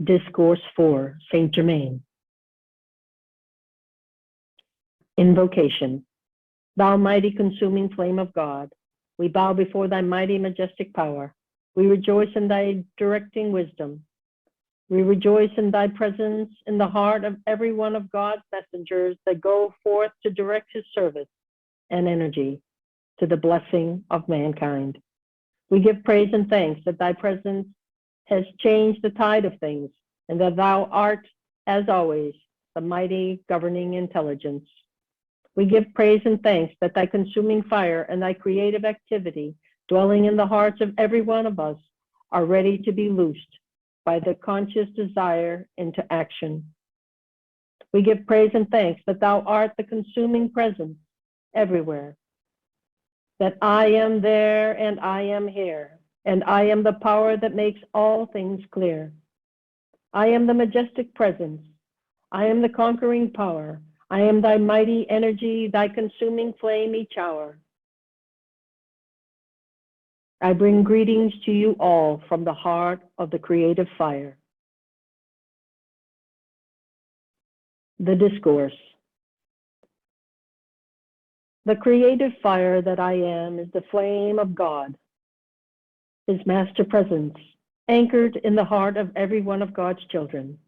Discourse 4, Saint Germain. Invocation. Thou mighty consuming flame of God, we bow before thy mighty majestic power. We rejoice in thy directing wisdom. We rejoice in thy presence in the heart of every one of God's messengers that go forth to direct his service and energy to the blessing of mankind. We give praise and thanks that thy presence has changed the tide of things, and that thou art, as always, the mighty governing intelligence. We give praise and thanks that thy consuming fire and thy creative activity, dwelling in the hearts of every one of us, are ready to be loosed by the conscious desire into action. We give praise and thanks that thou art the consuming presence everywhere, that I am there and I am here, and I am the power that makes all things clear. I am the majestic presence. I am the conquering power. I am thy mighty energy, thy consuming flame each hour. I bring greetings to you all from the heart of the creative fire. The Discourse. The creative fire that I am is the flame of God, his master presence, anchored in the heart of every one of God's children.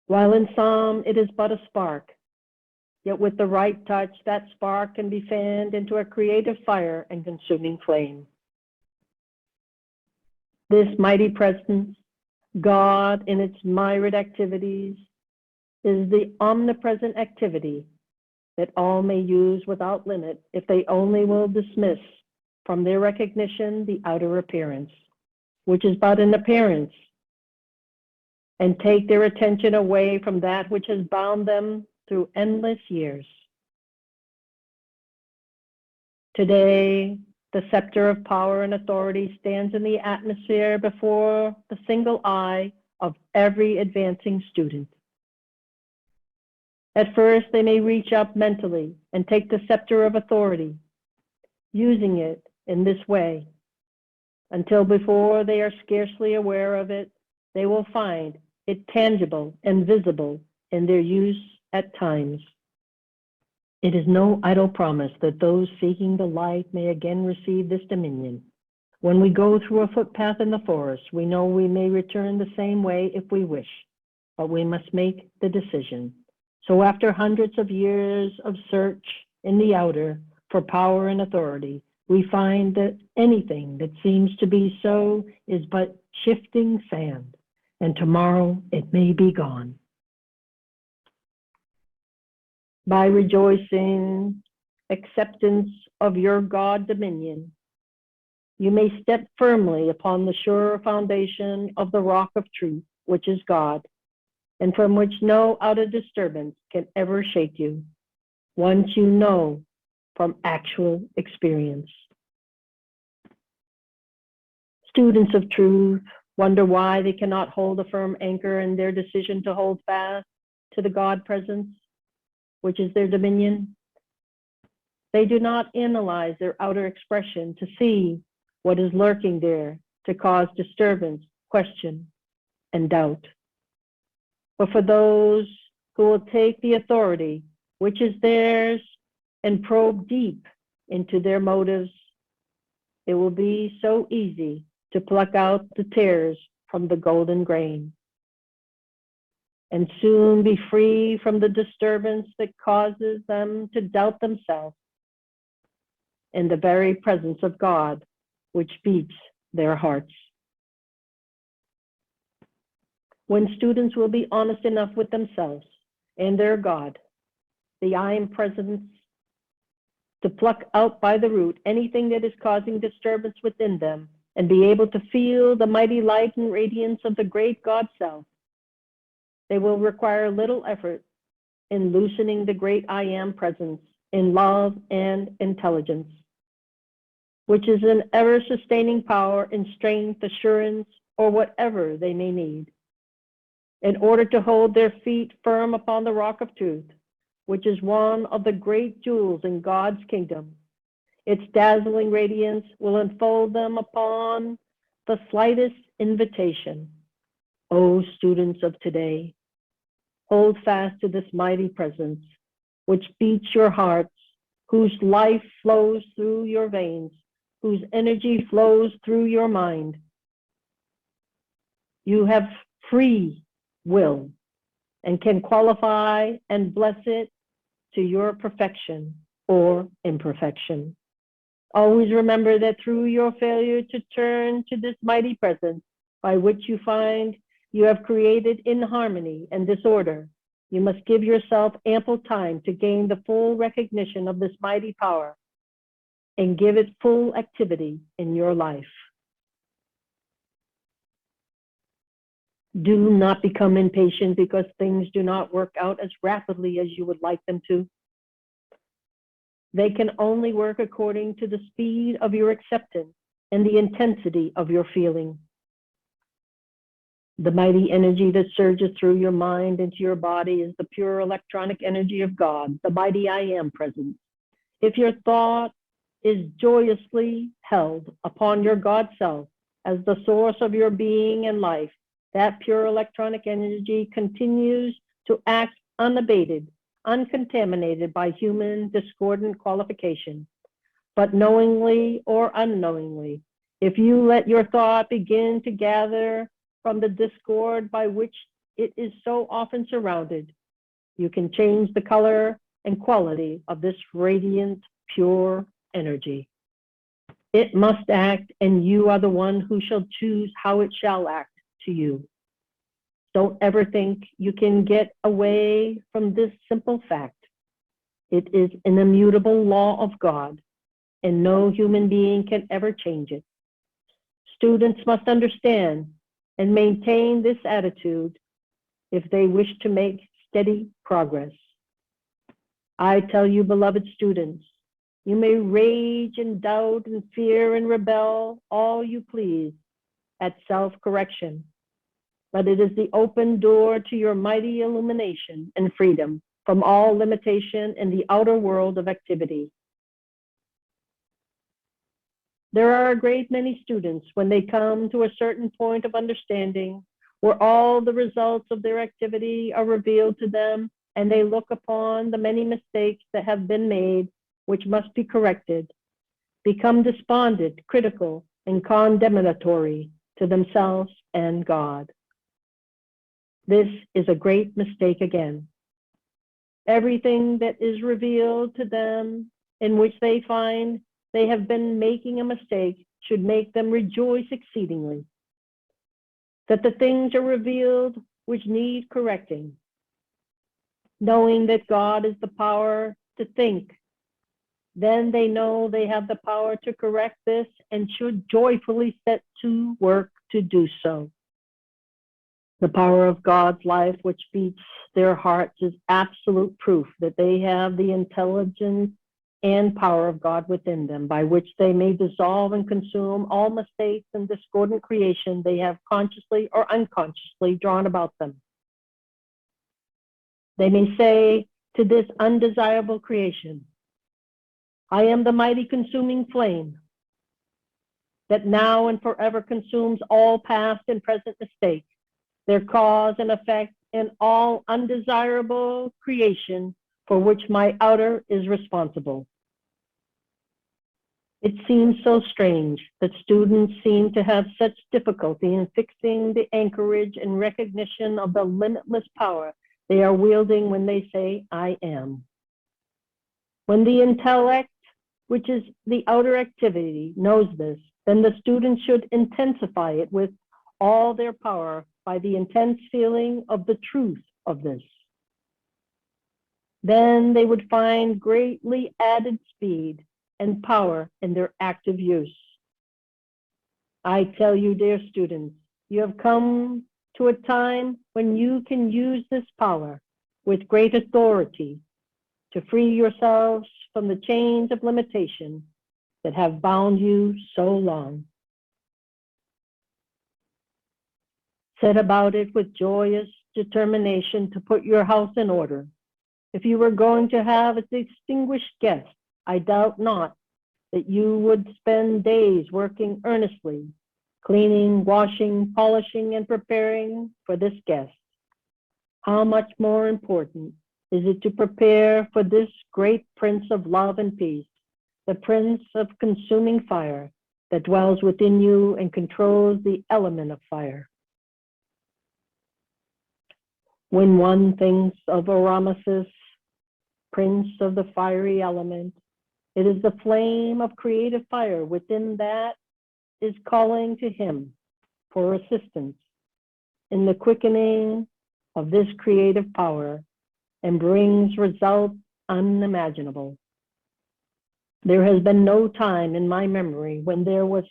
While in some it is but a spark, yet with the right touch, that spark can be fanned into a creative fire and consuming flame. This mighty presence, God in its myriad activities, is the omnipresent activity that all may use without limit if they only will dismiss from their recognition the outer appearance, which is but an appearance, and take their attention away from that which has bound them through endless years. Today, the scepter of power and authority stands in the atmosphere before the single eye of every advancing student. At first, they may reach up mentally and take the scepter of authority, using it in this way, until before they are scarcely aware of it, they will find it tangible and visible in their use at times. It is no idle promise that those seeking the light may again receive this dominion. When we go through a footpath in the forest, we know we may return the same way if we wish, but we must make the decision. So after hundreds of years of search in the outer for power and authority, we find that anything that seems to be so is but shifting sand, and tomorrow it may be gone. By rejoicing acceptance of your God dominion, you may step firmly upon the sure foundation of the rock of truth, which is God, and from which no outer disturbance can ever shake you, once you know from actual experience. Students of truth wonder why they cannot hold a firm anchor in their decision to hold fast to the God presence, which is their dominion. They do not analyze their outer expression to see what is lurking there to cause disturbance, question, and doubt. But for those who will take the authority which is theirs and probe deep into their motives, it will be so easy to pluck out the tares from the golden grain, and soon be free from the disturbance that causes them to doubt themselves in the very presence of God, which beats their hearts. When students will be honest enough with themselves and their God, the I am presence, to pluck out by the root anything that is causing disturbance within them, and be able to feel the mighty light and radiance of the great God Self, they will require little effort in loosening the great I am presence in love and intelligence, which is an ever-sustaining power in strength, assurance, or whatever they may need, in order to hold their feet firm upon the rock of truth, which is one of the great jewels in God's kingdom. Its dazzling radiance will enfold them upon the slightest invitation, O students of today, hold fast to this mighty presence, which beats your hearts, whose life flows through your veins, whose energy flows through your mind. You have free will and can qualify and bless it to your perfection or imperfection. Always remember that through your failure to turn to this mighty presence, by which you find you have created inharmony and disorder, you must give yourself ample time to gain the full recognition of this mighty power and give it full activity in your life. Do not become impatient because things do not work out as rapidly as you would like them to. They can only work according to the speed of your acceptance and the intensity of your feeling. The mighty energy that surges through your mind into your body is the pure electronic energy of God, the mighty I Am presence. If your thought is joyously held upon your God self as the source of your being and life, that pure electronic energy continues to act unabated, uncontaminated by human discordant qualification. But knowingly or unknowingly, if you let your thought begin to gather from the discord by which it is so often surrounded, you can change the color and quality of this radiant, pure energy. It must act, and you are the one who shall choose how it shall act to you. Don't ever think you can get away from this simple fact. It is an immutable law of God, and no human being can ever change it. Students must understand and maintain this attitude if they wish to make steady progress. I tell you, beloved students, you may rage and doubt and fear and rebel all you please at self-correction, but it is the open door to your mighty illumination and freedom from all limitation in the outer world of activity. There are a great many students, when they come to a certain point of understanding, where all the results of their activity are revealed to them, and they look upon the many mistakes that have been made, which must be corrected, become despondent, critical, and condemnatory to themselves and God. This is a great mistake again. Everything that is revealed to them in which they find they have been making a mistake should make them rejoice exceedingly. That the things are revealed which need correcting, knowing that God is the power to think, then they know they have the power to correct this and should joyfully set to work to do so. The power of God's life which beats their hearts is absolute proof that they have the intelligence and power of God within them, by which they may dissolve and consume all mistakes and discordant creation they have consciously or unconsciously drawn about them. They may say to this undesirable creation, I am the mighty consuming flame that now and forever consumes all past and present mistakes, their cause and effect in all undesirable creation for which my outer is responsible. It seems so strange that students seem to have such difficulty in fixing the anchorage and recognition of the limitless power they are wielding when they say, I am. When the intellect, which is the outer activity, knows this, then the student should intensify it with all their power by the intense feeling of the truth of this. Then they would find greatly added speed and power in their active use. I tell you, dear students, you have come to a time when you can use this power with great authority to free yourselves from the chains of limitation that have bound you so long. Set about it with joyous determination to put your house in order. If you were going to have a distinguished guest, I doubt not that you would spend days working earnestly cleaning, washing, polishing, and preparing for this guest. How much more important is it to prepare for this great Prince of love and peace, the Prince of consuming fire that dwells within you and controls the element of fire? When one thinks of Aramesis, Prince of the fiery element, it is the flame of creative fire within that is calling to him for assistance in the quickening of this creative power and brings results unimaginable. There has been no time in my memory when there was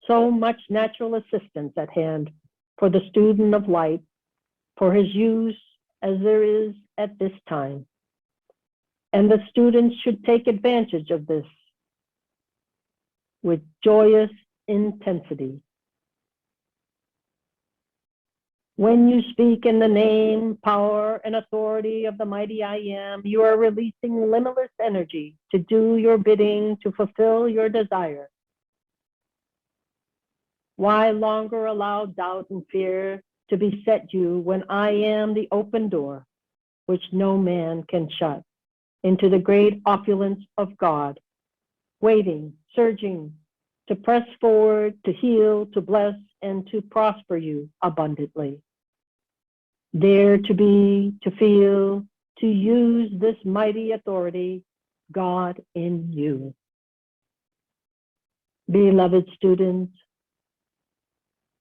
so much natural assistance at hand for the student of light for his use as there is at this time. And the students should take advantage of this with joyous intensity. When you speak in the name, power, and authority of the mighty I Am, you are releasing limitless energy to do your bidding, to fulfill your desire. Why longer allow doubt and fear to beset you when I am the open door, which no man can shut, into the great opulence of God, waiting, surging, to press forward, to heal, to bless, and to prosper you abundantly. Dare to be, to feel, to use this mighty authority, God in you. Beloved students,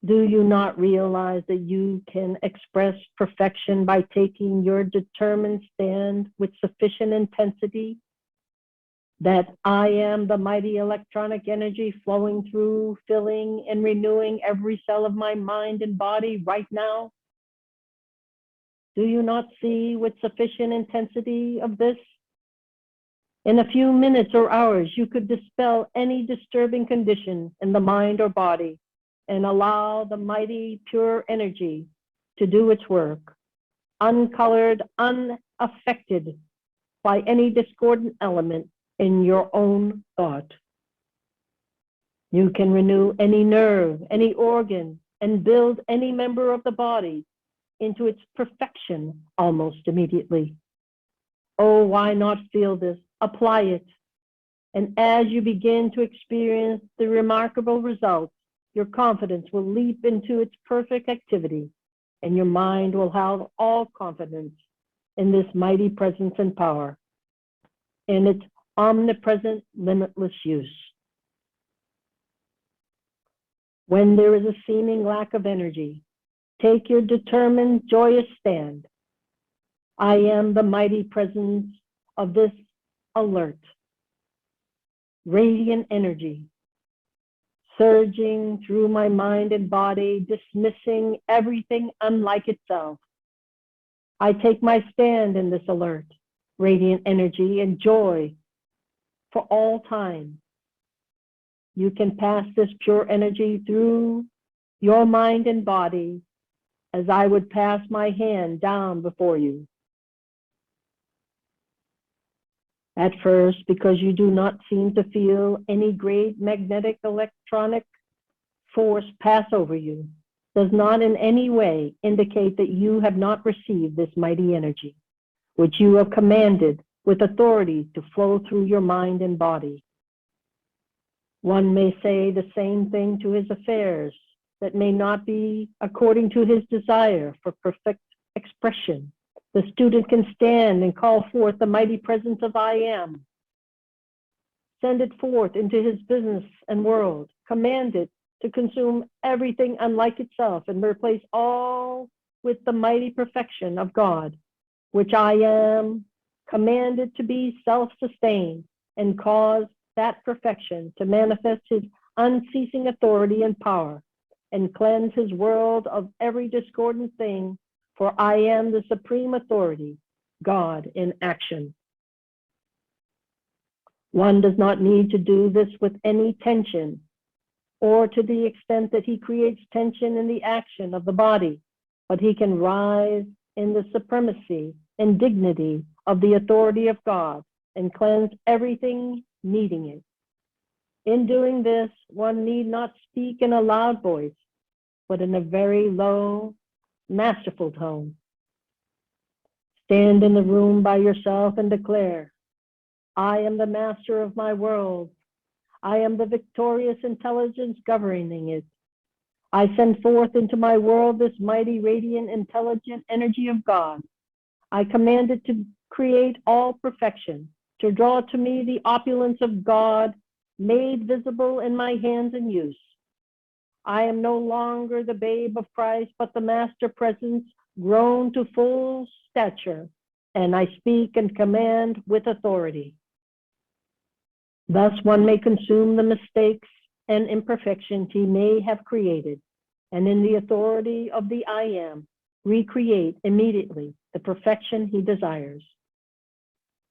do you not realize that you can express perfection by taking your determined stand with sufficient intensity? That I am the mighty electronic energy flowing through, filling, and renewing every cell of my mind and body right now? Do you not see with sufficient intensity of this? In a few minutes or hours, you could dispel any disturbing condition in the mind or body and allow the mighty pure energy to do its work, uncolored, unaffected by any discordant element in your own thought. You can renew any nerve, any organ, and build any member of the body into its perfection almost immediately. Oh, why not feel this? Apply it. And as you begin to experience the remarkable results, your confidence will leap into its perfect activity, and your mind will have all confidence in this mighty presence and power, in its omnipresent, limitless use. When there is a seeming lack of energy, take your determined, joyous stand. I am the mighty presence of this alert, radiant energy, surging through my mind and body, dismissing everything unlike itself. I take my stand in this alert, radiant energy and joy for all time. You can pass this pure energy through your mind and body as I would pass my hand down before you. At first, because you do not seem to feel any great magnetic electronic force pass over you, does not in any way indicate that you have not received this mighty energy, which you have commanded with authority to flow through your mind and body. One may say the same thing to his affairs that may not be according to his desire for perfect expression. The student can stand and call forth the mighty presence of I Am. Send it forth into his business and world. Command it to consume everything unlike itself and replace all with the mighty perfection of God, which I Am. Command it to be self-sustained and cause that perfection to manifest his unceasing authority and power and cleanse his world of every discordant thing, for I am the supreme authority, God in action. One does not need to do this with any tension or to the extent that he creates tension in the action of the body, but he can rise in the supremacy and dignity of the authority of God and cleanse everything needing it. In doing this, one need not speak in a loud voice, but in a very low, masterful tone. Stand in the room by yourself and declare, I am the master of my world. I am the victorious intelligence governing it. I send forth into my world this mighty, radiant, intelligent energy of God. I command it to create all perfection, to draw to me the opulence of God made visible in my hands and use. I am no longer the babe of Christ, but the master presence grown to full stature, and I speak and command with authority. Thus one may consume the mistakes and imperfections he may have created, and in the authority of the I Am, recreate immediately the perfection he desires.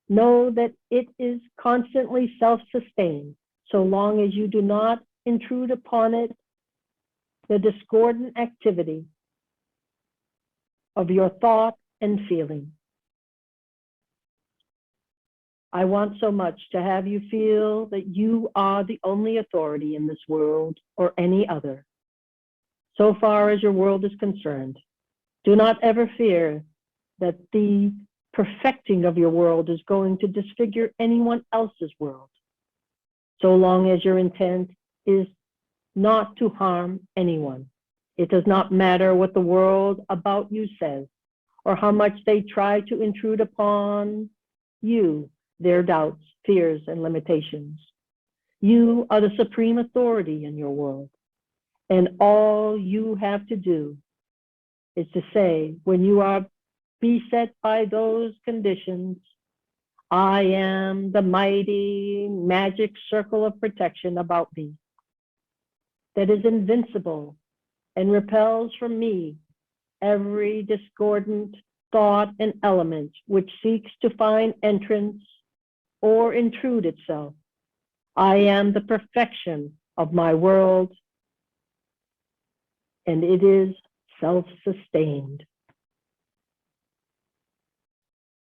Know that it is constantly self-sustained, so long as you do not intrude upon it the discordant activity of your thought and feeling. I want so much to have you feel that you are the only authority in this world or any other. So far as your world is concerned, do not ever fear that the perfecting of your world is going to disfigure anyone else's world, so long as your intent is not to harm anyone. It does not matter what the world about you says, or how much they try to intrude upon you, their doubts, fears, and limitations. You are the supreme authority in your world, and all you have to do is to say, when you are beset by those conditions, I am the mighty magic circle of protection about me that is invincible and repels from me every discordant thought and element which seeks to find entrance or intrude itself. I am the perfection of my world, and it is self-sustained.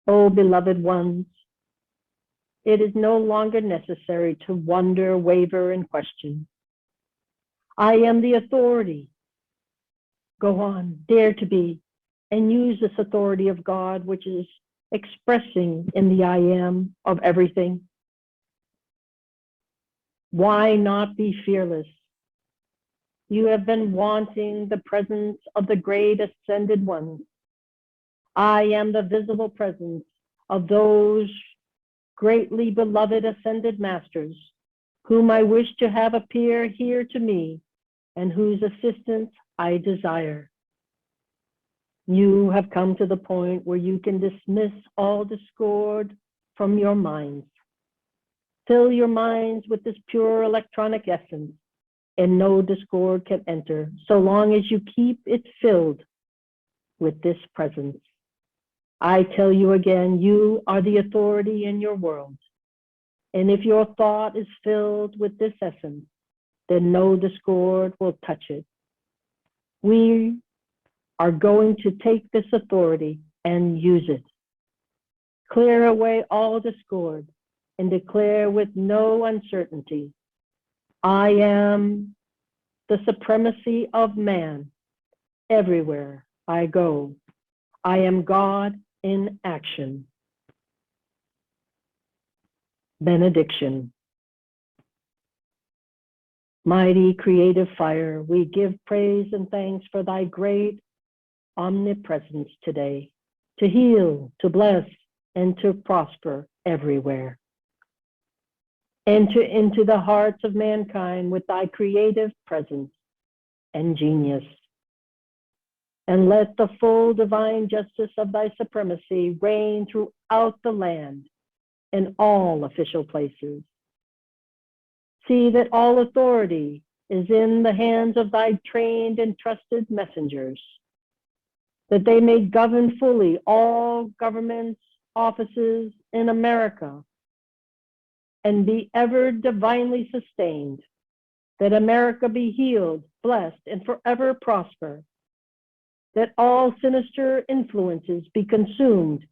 Oh, beloved ones, it is no longer necessary to wonder, waver, and question. I am the authority. Go on, dare to be, and use this authority of God, which is expressing in the I Am of everything. Why not be fearless? You have been wanting the presence of the great ascended ones. I am the visible presence of those greatly beloved ascended masters, whom I wish to have appear here to me, and whose assistance I desire. You have come to the point where you can dismiss all discord from your minds. Fill your minds with this pure electronic essence, and no discord can enter, so long as you keep it filled with this presence. I tell you again, you are the authority in your world. And if your thought is filled with this essence, then no discord will touch it. We are going to take this authority and use it. Clear away all discord and declare with no uncertainty, I am the supremacy of man. Everywhere I go, I am God in action. Benediction. Mighty creative fire, we give praise and thanks for thy great omnipresence today, to heal, to bless, and to prosper everywhere. Enter into the hearts of mankind with thy creative presence and genius, and let the full divine justice of thy supremacy reign throughout the land in all official places. See that all authority is in the hands of thy trained and trusted messengers, that they may govern fully all governments, offices in America, and be ever divinely sustained, that America be healed, blessed, and forever prosper, that all sinister influences be consumed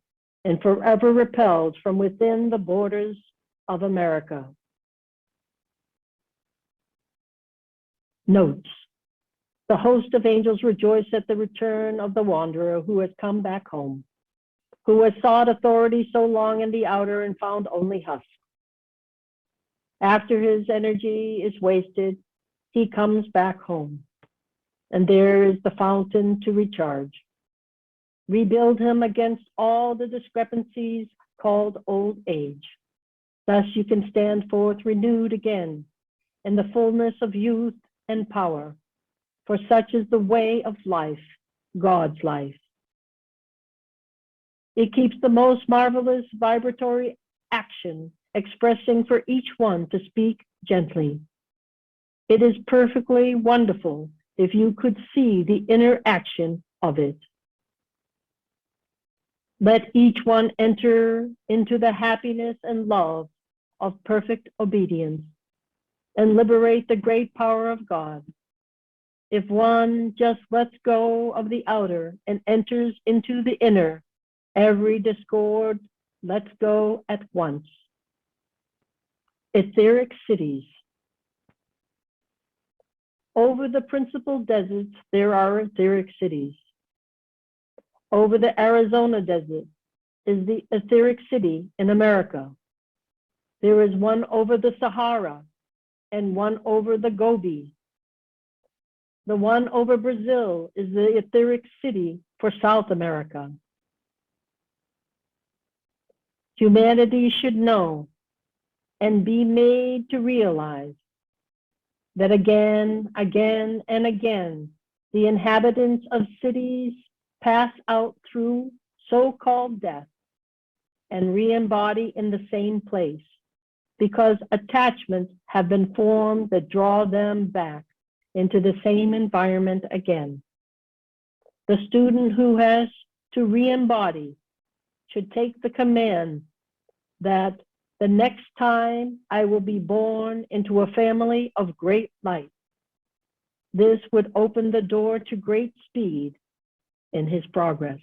and forever repelled from within the borders of America. Notes. The host of angels rejoice at the return of the wanderer who has come back home, who has sought authority so long in the outer and found only husk. After his energy is wasted, he comes back home, and there is the fountain to recharge. Rebuild him against all the discrepancies called old age. Thus you can stand forth renewed again in the fullness of youth and power, for such is the way of life, God's life. It keeps the most marvelous vibratory action, expressing for each one to speak gently. It is perfectly wonderful if you could see the inner action of it. Let each one enter into the happiness and love of perfect obedience and liberate the great power of God. If one just lets go of the outer and enters into the inner, every discord lets go at once. Etheric cities. Over the principal deserts, there are etheric cities. Over the Arizona desert is the etheric city in America. There is one over the Sahara and one over the Gobi. The one over Brazil is the etheric city for South America. Humanity should know and be made to realize that again, and again, the inhabitants of cities pass out through so-called death and re-embody in the same place because attachments have been formed that draw them back into the same environment again. The student who has to re-embody should take the command that the next time I will be born into a family of great light. This would open the door to great speed in his progress.